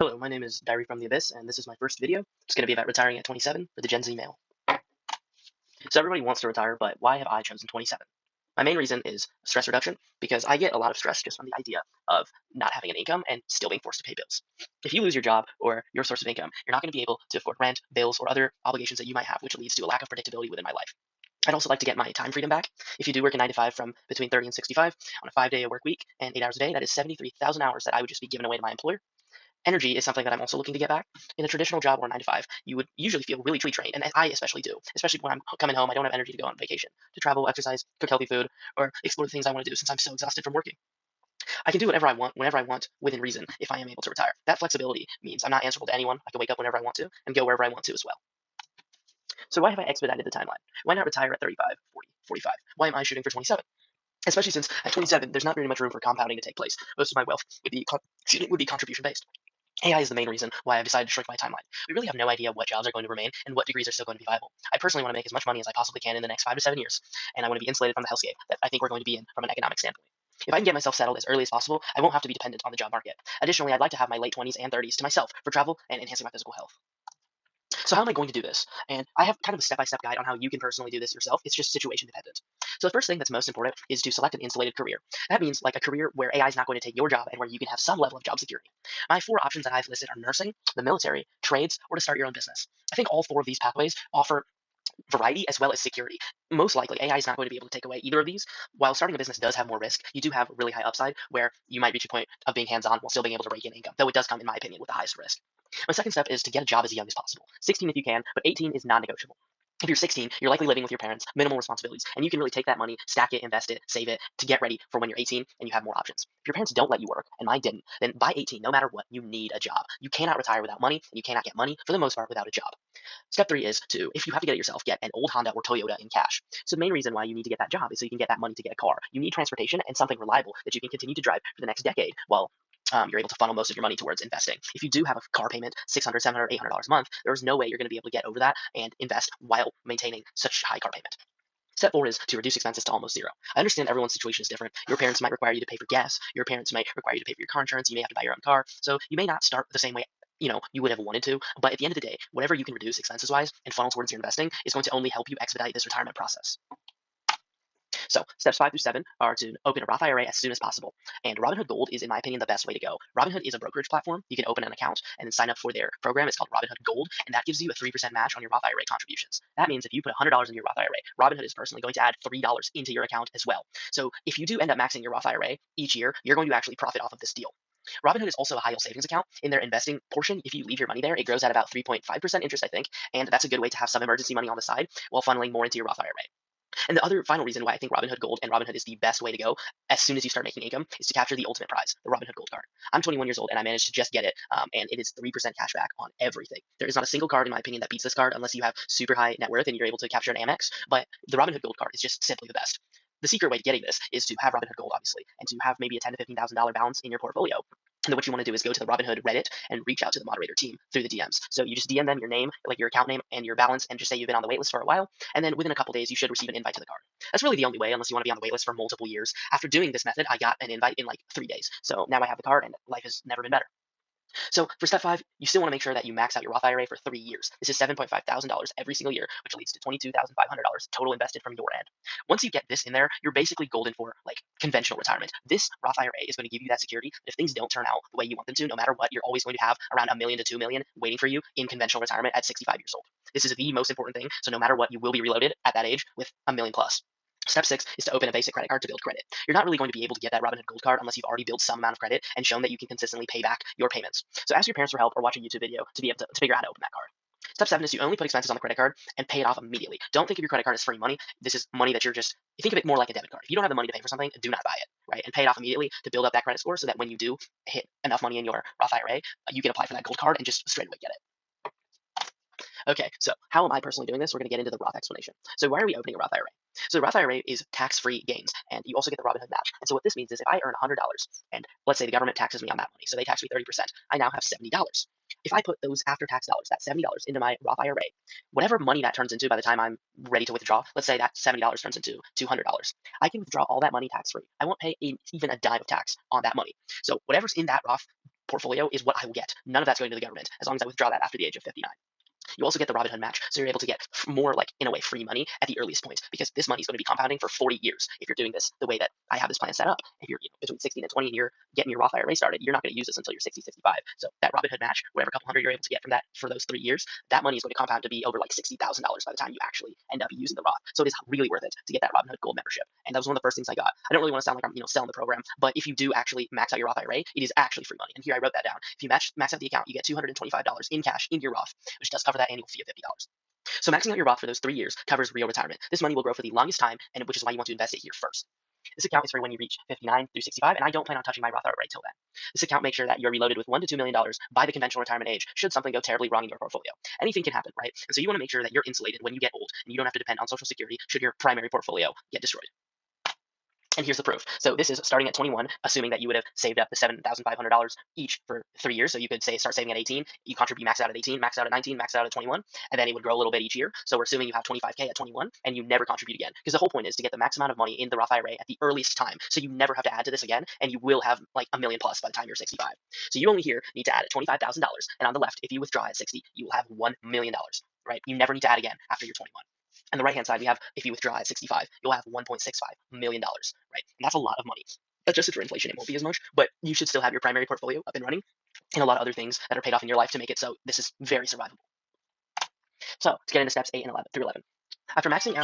Hello, my name is Diary from the Abyss, and this is my first video. It's going to be about retiring at 27 for the Gen Z male. So everybody wants to retire, but why have I chosen 27? My main reason is stress reduction, because I get a lot of stress just from the idea of not having an income and still being forced to pay bills. If you lose your job or your source of income, you're not going to be able to afford rent, bills, or other obligations that you might have, which leads to a lack of predictability within my life. I'd also like to get my time freedom back. If you do work a 9 to 5 from between 30 and 65 on a 5-day work week and 8 hours a day, that is 73,000 hours that I would just be giving away to my employer. Energy is something that I'm also looking to get back. In a traditional job or 9 to 5, you would usually feel really drained, and I especially do. Especially when I'm coming home, I don't have energy to go on vacation, to travel, exercise, cook healthy food, or explore the things I want to do since I'm so exhausted from working. I can do whatever I want, whenever I want, within reason, if I am able to retire. That flexibility means I'm not answerable to anyone. I can wake up whenever I want to and go wherever I want to as well. So why have I expedited the timeline? Why not retire at 35, 40, 45? Why am I shooting for 27? Especially since at 27, there's not very much room for compounding to take place. Most of my wealth would be contribution based. AI is the main reason why I've decided to shrink my timeline. We really have no idea what jobs are going to remain and what degrees are still going to be viable. I personally want to make as much money as I possibly can in the next 5 to 7 years, and I want to be insulated from the hellscape that I think we're going to be in from an economic standpoint. If I can get myself settled as early as possible, I won't have to be dependent on the job market. Additionally, I'd like to have my late 20s and 30s to myself for travel and enhancing my physical health. So how am I going to do this? And I have kind of a step-by-step guide on how you can personally do this yourself. It's just situation dependent. So the first thing that's most important is to select an insulated career. That means like a career where AI is not going to take your job and where you can have some level of job security. My four options that I've listed are nursing, the military, trades, or to start your own business. I think all four of these pathways offer variety as well as security. Most likely, AI is not going to be able to take away either of these. While starting a business does have more risk, you do have really high upside where you might reach a point of being hands-on while still being able to rake in income, though it does come, in my opinion, with the highest risk. My second step is to get a job as young as possible. 16 if you can, but 18 is non-negotiable. If you're 16, you're likely living with your parents, minimal responsibilities, and you can really take that money, stack it, invest it, save it to get ready for when you're 18 and you have more options. If your parents don't let you work, and mine didn't, then by 18, no matter what, you need a job. You cannot retire without money, and you cannot get money, for the most part, without a job. Step three is to, if you have to get it yourself, get an old Honda or Toyota in cash. So the main reason why you need to get that job is so you can get that money to get a car. You need transportation and something reliable that you can continue to drive for the next decade while you're able to funnel most of your money towards investing. If you do have a car payment, $600, $700, $800 a month, there's no way you're going to be able to get over that and invest while maintaining such high car payment. Step four is to reduce expenses to almost zero. I understand everyone's situation is different. Your parents might require you to pay for gas. Your parents might require you to pay for your car insurance. You may have to buy your own car. So you may not start the same way you would have wanted to. But at the end of the day, whatever you can reduce expenses wise and funnel towards your investing is going to only help you expedite this retirement process. So steps 5 through 7 are to open a Roth IRA as soon as possible. And Robinhood Gold is, in my opinion, the best way to go. Robinhood is a brokerage platform. You can open an account and then sign up for their program. It's called Robinhood Gold, and that gives you a 3% match on your Roth IRA contributions. That means if you put $100 in your Roth IRA, Robinhood is personally going to add $3 into your account as well. So if you do end up maxing your Roth IRA each year, you're going to actually profit off of this deal. Robinhood is also a high yield savings account. In their investing portion, if you leave your money there, it grows at about 3.5% interest, I think. And that's a good way to have some emergency money on the side while funneling more into your Roth IRA. And the other final reason why I think Robinhood Gold and Robinhood is the best way to go as soon as you start making income is to capture the ultimate prize, the Robinhood Gold card. I'm 21 years old and I managed to just get it, and it is 3% cash back on everything. There is not a single card, in my opinion, that beats this card unless you have super high net worth and you're able to capture an Amex. But the Robinhood Gold card is just simply the best. The secret way to getting this is to have Robinhood Gold, obviously, and to have maybe a $10,000 to $15,000 balance in your portfolio. And then what you want to do is go to the Robinhood Reddit and reach out to the moderator team through the DMs. So you just DM them your name, like your account name and your balance, and just say you've been on the waitlist for a while. And then within a couple days, you should receive an invite to the card. That's really the only way, unless you want to be on the waitlist for multiple years. After doing this method, I got an invite in like 3 days. So now I have the card, and life has never been better. So for step five, you still want to make sure that you max out your Roth IRA for 3 years. This is $7,500 every single year, which leads to $22,500 total invested from your end. Once you get this in there, you're basically golden for like conventional retirement. This Roth IRA is going to give you that security that if things don't turn out the way you want them to, no matter what, you're always going to have around $1 million to $2 million waiting for you in conventional retirement at 65 years old. This is the most important thing. So no matter what, you will be reloaded at that age with $1 million plus. Step six is to open a basic credit card to build credit. You're not really going to be able to get that Robinhood Gold card unless you've already built some amount of credit and shown that you can consistently pay back your payments. So ask your parents for help or watch a YouTube video to be able to figure out how to open that card. Step seven is you only put expenses on the credit card and pay it off immediately. Don't think of your credit card as free money. This is money that you think of it more like a debit card. If you don't have the money to pay for something, do not buy it, right? And pay it off immediately to build up that credit score so that when you do hit enough money in your Roth IRA, you can apply for that gold card and just straight away get it. Okay, so how am I personally doing this? We're going to get into the Roth explanation. So why are we opening a Roth IRA? So the Roth IRA is tax-free gains, and you also get the Robinhood match. And so what this means is if I earn $100, and let's say the government taxes me on that money, so they tax me 30%, I now have $70. If I put those after-tax dollars, that $70 into my Roth IRA, whatever money that turns into by the time I'm ready to withdraw, let's say that $70 turns into $200, I can withdraw all that money tax-free. I won't pay even a dime of tax on that money. So whatever's in that Roth portfolio is what I will get. None of that's going to the government as long as I withdraw that after the age of 59. You also get the Robinhood match, so you're able to get more, like, in a way, free money at the earliest point, because this money is going to be compounding for 40 years if you're doing this the way that I have this plan set up. If you're between 16 and 20 and you're getting your Roth IRA started, you're not going to use this until you're 60, 65. So that Robinhood match, whatever couple hundred you're able to get from that for those 3 years, that money is going to compound to be over like $60,000 by the time you actually end up using the Roth. So it is really worth it to get that Robinhood Gold membership. And that was one of the first things I got. I don't really want to sound like I'm selling the program, but if you do actually max out your Roth IRA, it is actually free money. And here I wrote that down. If you max out the account, you get $225 in cash in your Roth, which does cover that annual fee of $50. So maxing out your Roth for those 3 years covers real retirement. This money will grow for the longest time, and which is why you want to invest it here first. This account is for when you reach 59 through 65, and I don't plan on touching my Roth IRA till then. This account makes sure that you're reloaded with $1 to $2 million by the conventional retirement age should something go terribly wrong in your portfolio. Anything can happen, right? And so you want to make sure that you're insulated when you get old, and you don't have to depend on Social Security should your primary portfolio get destroyed. And here's the proof. So this is starting at 21, assuming that you would have saved up the $7,500 each for 3 years. So you could say start saving at 18, you contribute max out at 18, max out at 19, max out at 21, and then it would grow a little bit each year. So we're assuming you have 25K at 21 and you never contribute again. Because the whole point is to get the max amount of money in the Roth IRA at the earliest time. So you never have to add to this again, and you will have like $1 million plus by the time you're 65. So you only here need to add at $25,000. And on the left, if you withdraw at 60, you will have $1 million, right? You never need to add again after you're 21. On the right-hand side, we have if you withdraw at 65, you'll have $1.65 million, right? And that's a lot of money. Adjusted for inflation, it won't be as much, but you should still have your primary portfolio up and running and a lot of other things that are paid off in your life to make it so this is very survivable. So let's get into steps 8 and 11 through 11. After maxing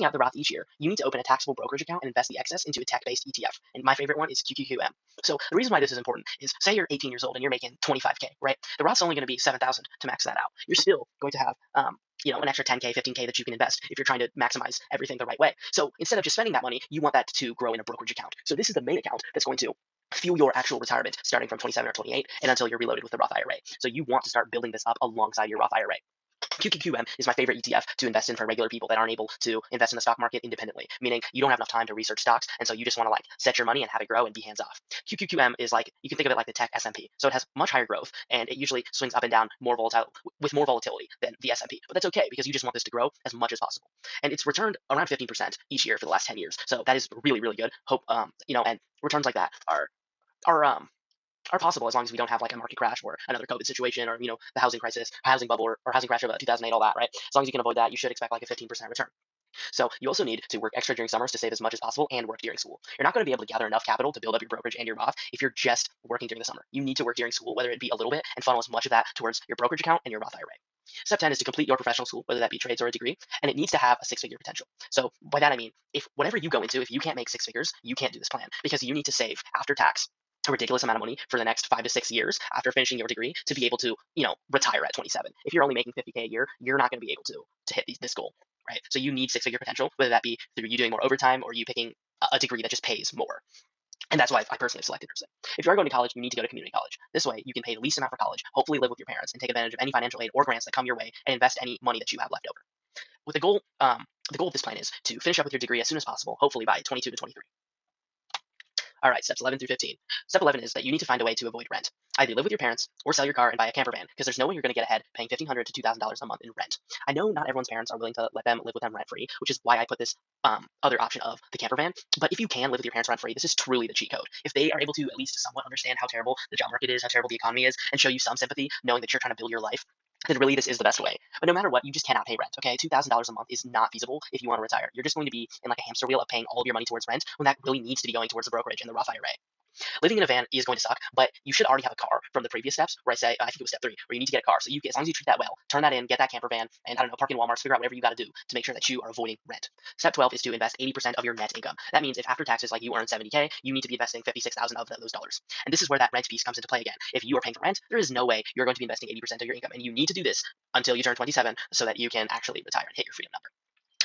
out the Roth each year, you need to open a taxable brokerage account and invest the excess into a tech-based ETF. And my favorite one is QQQM. So the reason why this is important is, say you're 18 years old and you're making 25K, right? The Roth's only going to be 7,000 to max that out. You're still going to have an extra 10K, 15K that you can invest if you're trying to maximize everything the right way. So instead of just spending that money, you want that to grow in a brokerage account. So this is the main account that's going to fuel your actual retirement starting from 27 or 28 and until you're reloaded with the Roth IRA. So you want to start building this up alongside your Roth IRA. QQQM is my favorite ETF to invest in for regular people that aren't able to invest in the stock market independently, meaning you don't have enough time to research stocks, and so you just want to set your money and have it grow and be hands off. QQQM is you can think of it like the tech S&P. So it has much higher growth, and it usually swings up and down with more volatility than the S&P. But that's okay because you just want this to grow as much as possible. And it's returned around 15% each year for the last 10 years. So that is really, really good. And returns like that are possible as long as we don't have a market crash or another COVID situation or the housing crisis, housing bubble, or housing crash of 2008, all that, right? As long as you can avoid that, you should expect a 15% return. So you also need to work extra during summers to save as much as possible and work during school. You're not going to be able to gather enough capital to build up your brokerage and your Roth if you're just working during the summer. You need to work during school, whether it be a little bit, and funnel as much of that towards your brokerage account and your Roth IRA. Step 10 is to complete your professional school, whether that be trades or a degree, and it needs to have a 6-figure potential. So by that I mean, if whatever you go into, if you can't make 6 figures, you can't do this plan because you need to save after tax a ridiculous amount of money for the next 5 to 6 years after finishing your degree to be able to, retire at 27. If you're only making 50K a year, you're not going to be able to hit this goal, right? So you need 6-figure potential, whether that be through you doing more overtime or you picking a degree that just pays more. And that's why I personally selected nursing. If you are going to college, you need to go to community college. This way, you can pay the least amount for college, hopefully live with your parents, and take advantage of any financial aid or grants that come your way, and invest any money that you have left over. With the goal of this plan is to finish up with your degree as soon as possible, hopefully by 22 to 23. All right, steps 11 through 15. Step 11 is that you need to find a way to avoid rent. Either live with your parents or sell your car and buy a camper van, because there's no way you're going to get ahead paying $1,500 to $2,000 a month in rent. I know not everyone's parents are willing to let them live with them rent free, which is why I put this other option of the camper van. But if you can live with your parents rent free, this is truly the cheat code. If they are able to at least somewhat understand how terrible the job market is, how terrible the economy is, and show you some sympathy, knowing that you're trying to build your life, then really this is the best way. But no matter what, you just cannot pay rent, okay? $2,000 a month is not feasible if you want to retire. You're just going to be in a hamster wheel of paying all of your money towards rent when that really needs to be going towards the brokerage and the Roth IRA. Living in a van is going to suck, but you should already have a car from the previous steps where I think it was step 3, where you need to get a car. So as long as you treat that well, turn that in, get that camper van, and park in Walmart, figure out whatever you got to do to make sure that you are avoiding rent. Step 12 is to invest 80% of your net income. That means if after taxes, you earn 70K, you need to be investing 56,000 of those dollars. And this is where that rent piece comes into play again. If you are paying for rent, there is no way you're going to be investing 80% of your income, and you need to do this until you turn 27 so that you can actually retire and hit your freedom number.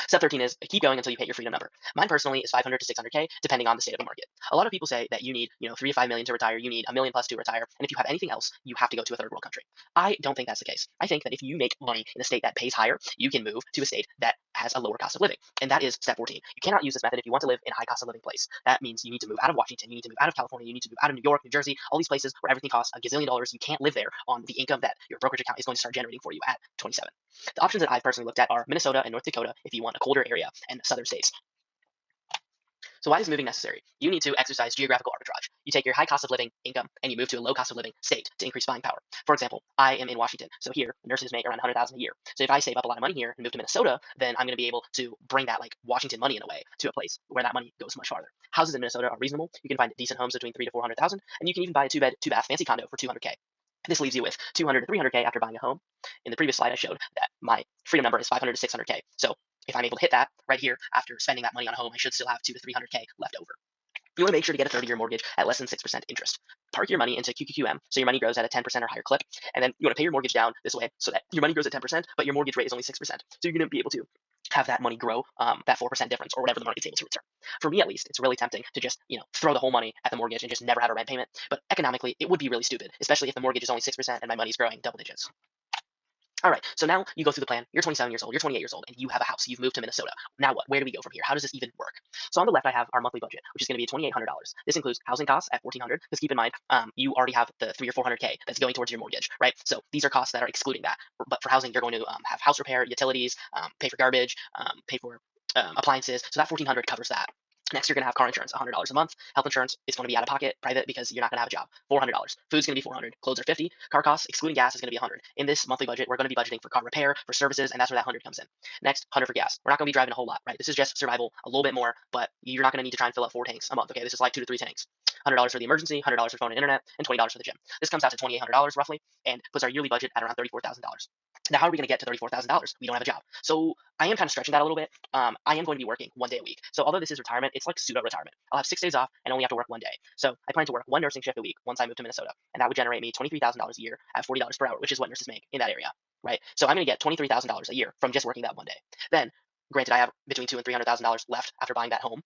Step 13 is keep going until you hit your freedom number. Mine personally is 500 to 600K, depending on the state of the market. A lot of people say that you need, 3 to 5 million to retire. You need $1 million plus to retire. And if you have anything else, you have to go to a third world country. I don't think that's the case. I think that if you make money in a state that pays higher, you can move to a state that has a lower cost of living. And that is step 14. You cannot use this method if you want to live in a high cost of living place. That means you need to move out of Washington. You need to move out of California. You need to move out of New York, New Jersey, all these places where everything costs a gazillion dollars. You can't live there on the income that your brokerage account is going to start generating for you at 27. The options that I've personally looked at are Minnesota and North Dakota if you want a colder area, and southern states. So why is moving necessary? You need to exercise geographical arbitrage. You take your high cost of living income and you move to a low cost of living state to increase buying power. For example, I am in Washington, so here nurses make around 100,000 a year. So if I save up a lot of money here and move to Minnesota, then I'm going to be able to bring that like Washington money in a way to a place where that money goes much farther. Houses in Minnesota are reasonable. You can find decent homes between 3 to 400,000, and you can even buy a two-bed, two-bath fancy condo for 200K. This leaves you with 200 to 300K after buying a home. In the previous slide, I showed that my freedom number is 500 to 600K. So if I'm able to hit that right here after spending that money on a home, I should still have 2 to 300K left over. You want to make sure to get a 30-year mortgage at less than 6% interest. Park your money into QQQM so your money grows at a 10% or higher clip, and then you want to pay your mortgage down this way so that your money grows at 10%, but your mortgage rate is only 6%. So you're going to be able to have that money grow that 4% difference or whatever the market's able to return. For me, at least, it's really tempting to just throw the whole money at the mortgage and just never have a rent payment. But economically, it would be really stupid, especially if the mortgage is only 6% and my money's growing double digits. All right, so now you go through the plan. You're 27 years old, you're 28 years old, and you have a house. You've moved to Minnesota. Now what? Where do we go from here? How does this even work? So on the left, I have our monthly budget, which is going to be $2,800. This includes housing costs at $1,400. Because keep in mind, you already have the 3 or 400K that's going towards your mortgage, right? So these are costs that are excluding that. But for housing, you're going to have house repair, utilities, pay for garbage, pay for appliances. So that $1,400 covers that. Next, you're going to have car insurance, $100 a month. Health insurance is going to be out of pocket, private, because you're not going to have a job, $400. Food's going to be $400. Clothes are $50. Car costs, excluding gas, is going to be $100. In this monthly budget, we're going to be budgeting for car repair, for services, and that's where that $100 comes in. Next, $100 for gas. We're not going to be driving a whole lot, right? This is just survival, a little bit more, but you're not going to need to try and fill up 4 tanks a month, okay? This is like 2 to 3 tanks. $100 for the emergency, $100 for phone and internet, and $20 for the gym. This comes out to $2,800 roughly, and puts our yearly budget at around $34,000. Now, how are we going to get to $34,000? We don't have a job. So I am kind of stretching that a little bit. I am going to be working 1 day a week. So although this is retirement, it's like pseudo retirement. I'll have 6 days off and only have to work 1 day. So I plan to work 1 nursing shift a week once I move to Minnesota, and that would generate me $23,000 a year at $40 per hour, which is what nurses make in that area, right? So I'm going to get $23,000 a year from just working that 1 day. Then, granted, I have between $200,000 and $300,000 left after buying that home.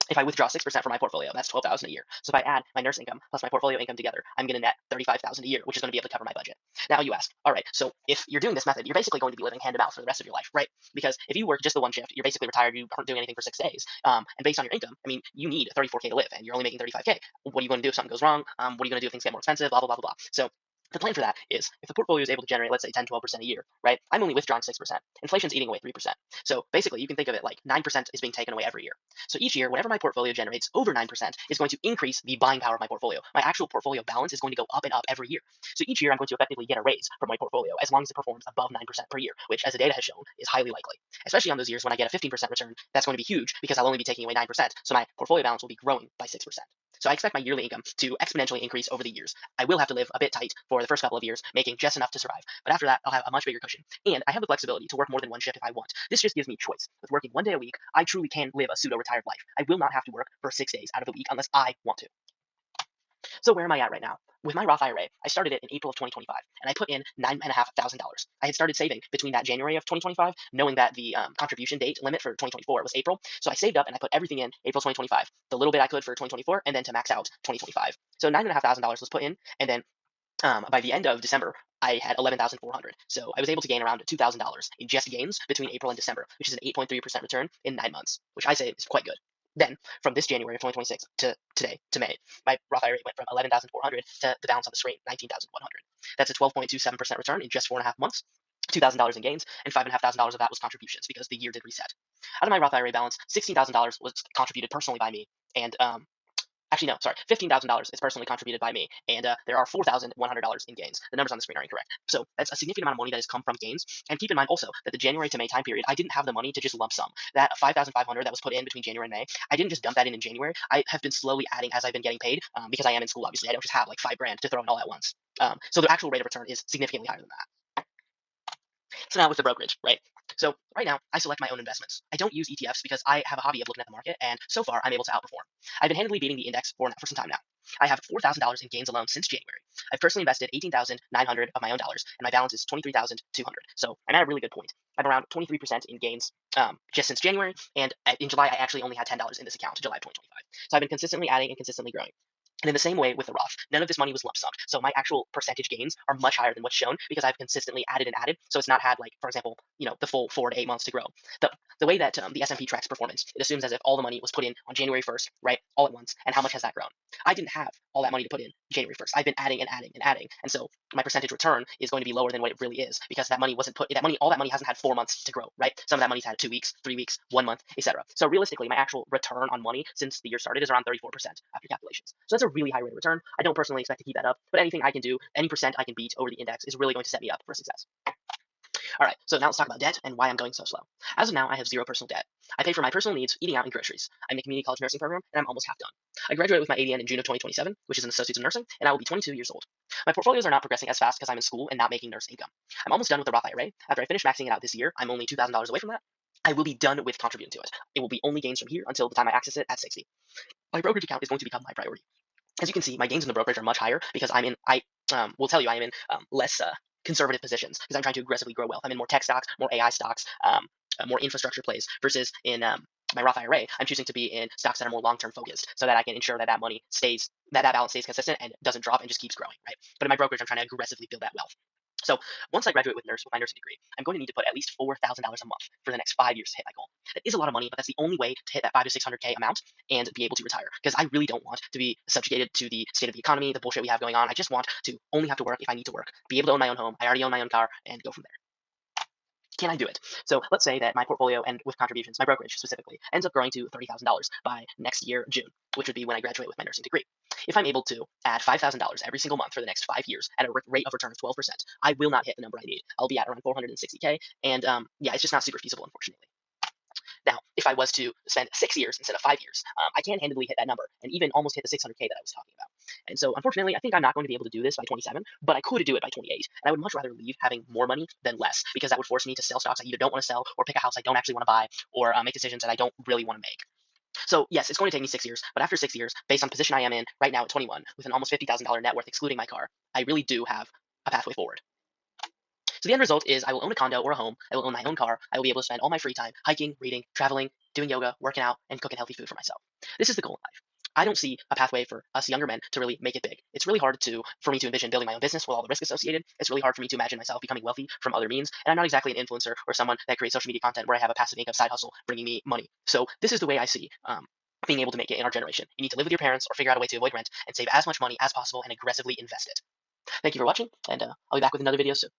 If I withdraw 6% from my portfolio, that's $12,000 a year. So if I add my nurse income plus my portfolio income together, I'm going to net $35,000 a year, which is going to be able to cover my budget. Now you ask, all right, so if you're doing this method, you're basically going to be living hand to mouth for the rest of your life, right? Because if you work just the 1 shift, you're basically retired, you aren't doing anything for 6 days. And based on your income, I mean, you need 34K to live, and you're only making 35K. What are you going to do if something goes wrong? What are you going to do if things get more expensive? Blah, blah, blah, blah, blah. So the plan for that is if the portfolio is able to generate, let's say, 10, 12% a year, right? I'm only withdrawing 6%. Inflation's eating away 3%. So basically, you can think of it like 9% is being taken away every year. So each year, whatever my portfolio generates over 9% is going to increase the buying power of my portfolio. My actual portfolio balance is going to go up and up every year. So each year, I'm going to effectively get a raise from my portfolio as long as it performs above 9% per year, which, as the data has shown, is highly likely. Especially on those years when I get a 15% return, that's going to be huge because I'll only be taking away 9%. So my portfolio balance will be growing by 6%. So I expect my yearly income to exponentially increase over the years. I will have to live a bit tight for the first couple of years, making just enough to survive. But after that, I'll have a much bigger cushion. And I have the flexibility to work more than 1 shift if I want. This just gives me choice. With working 1 day a week, I truly can live a pseudo-retired life. I will not have to work for 6 days out of the week unless I want to. So where am I at right now? With my Roth IRA, I started it in April of 2025, and I put in $9,500. I had started saving between that January of 2025, knowing that the contribution date limit for 2024 was April. So I saved up and I put everything in April 2025, the little bit I could for 2024, and then to max out 2025. So $9,500 was put in, and then by the end of December, I had 11,400. So I was able to gain around $2,000 in just gains between April and December, which is an 8.3% return in 9 months, which I say is quite good. Then, from this January of 2026 to today, to May, my Roth IRA went from 11,400 to the balance on the screen, 19,100. That's a 12.27% return in just 4.5 months. $2,000 in gains, and $5,500 of that was contributions because the year did reset. Out of my Roth IRA balance, $16,000 was contributed personally by me, and actually, no, sorry, $15,000 is personally contributed by me, and there are $4,100 in gains. The numbers on the screen are incorrect. So that's a significant amount of money that has come from gains. And keep in mind also that the January to May time period, I didn't have the money to just lump sum. That $5,500 that was put in between January and May, I didn't just dump that in January. I have been slowly adding as I've been getting paid because I am in school, obviously. I don't just have like $5,000 to throw in all at once. So the actual rate of return is significantly higher than that. So now with the brokerage, right? So right now, I select my own investments. I don't use ETFs because I have a hobby of looking at the market, and so far, I'm able to outperform. I've been handily beating the index for some time now. I have $4,000 in gains alone since January. I've personally invested $18,900 of my own dollars, and my balance is $23,200. So I'm at a really good point. I'm around 23% in gains just since January, and in July, I actually only had $10 in this account, July 2025. So I've been consistently adding and consistently growing. And in the same way with the Roth, none of this money was lump summed. So my actual percentage gains are much higher than what's shown because I've consistently added and added. So it's not had like, for example, the full 4 to 8 months to grow. The way that the S&P tracks performance, it assumes as if all the money was put in on January 1st, right, all at once, and how much has that grown? I didn't have all that money to put in January 1st. I've been adding and adding and adding, and so my percentage return is going to be lower than what it really is because that money wasn't put. All that money hasn't had 4 months to grow, right? Some of that money's had 2 weeks, 3 weeks, 1 month, etc. So realistically, my actual return on money since the year started is around 34% after calculations. So that's a really high rate of return. I don't personally expect to keep that up, but anything I can do, any percent I can beat over the index is really going to set me up for success. All right, so now let's talk about debt and why I'm going so slow. As of now, I have zero personal debt. I pay for my personal needs, eating out, and groceries. I'm in a community college nursing program, and I'm almost half done. I graduate with my ADN in June of 2027, which is an Associate's of Nursing, and I will be 22 years old. My portfolios are not progressing as fast because I'm in school and not making nurse income. I'm almost done with the Roth IRA. After I finish maxing it out this year, I'm only $2,000 away from that. I will be done with contributing to it. It will be only gains from here until the time I access it at 60. My brokerage account is going to become my priority. As you can see, my gains in the brokerage are much higher because I will tell you I am in less conservative positions because I'm trying to aggressively grow wealth. I'm in more tech stocks, more AI stocks, more infrastructure plays versus in my Roth IRA, I'm choosing to be in stocks that are more long-term focused so that I can ensure that that money stays, that balance stays consistent and doesn't drop and just keeps growing, right? But in my brokerage, I'm trying to aggressively build that wealth. So once I graduate with my nursing degree, I'm going to need to put at least $4,000 a month for the next 5 years to hit my goal. That is a lot of money, but that's the only way to hit that 5 to 600K amount and be able to retire. Because I really don't want to be subjugated to the state of the economy, the bullshit we have going on. I just want to only have to work if I need to work, be able to own my own home. I already own my own car, and go from there. Can I do it? So let's say that my portfolio and with contributions, my brokerage specifically, ends up growing to $30,000 by next year, June, which would be when I graduate with my nursing degree. If I'm able to add $5,000 every single month for the next 5 years at a rate of return of 12%, I will not hit the number I need. I'll be at around 460K, and yeah, it's just not super feasible, unfortunately. Now, if I was to spend 6 years instead of 5 years, I can handily hit that number and even almost hit the 600K that I was talking about. And so, unfortunately, I think I'm not going to be able to do this by 27, but I could do it by 28. And I would much rather leave having more money than less because that would force me to sell stocks I either don't want to sell or pick a house I don't actually want to buy or make decisions that I don't really want to make. So, yes, it's going to take me 6 years, but after 6 years, based on the position I am in right now at 21, with an almost $50,000 net worth excluding my car, I really do have a pathway forward. So the end result is I will own a condo or a home. I will own my own car. I will be able to spend all my free time hiking, reading, traveling, doing yoga, working out, and cooking healthy food for myself. This is the goal in life. I don't see a pathway for us younger men to really make it big. It's really hard for me to envision building my own business with all the risk associated. It's really hard for me to imagine myself becoming wealthy from other means. And I'm not exactly an influencer or someone that creates social media content where I have a passive income side hustle bringing me money. So this is the way I see being able to make it in our generation. You need to live with your parents or figure out a way to avoid rent and save as much money as possible and aggressively invest it. Thank you for watching, and I'll be back with another video soon.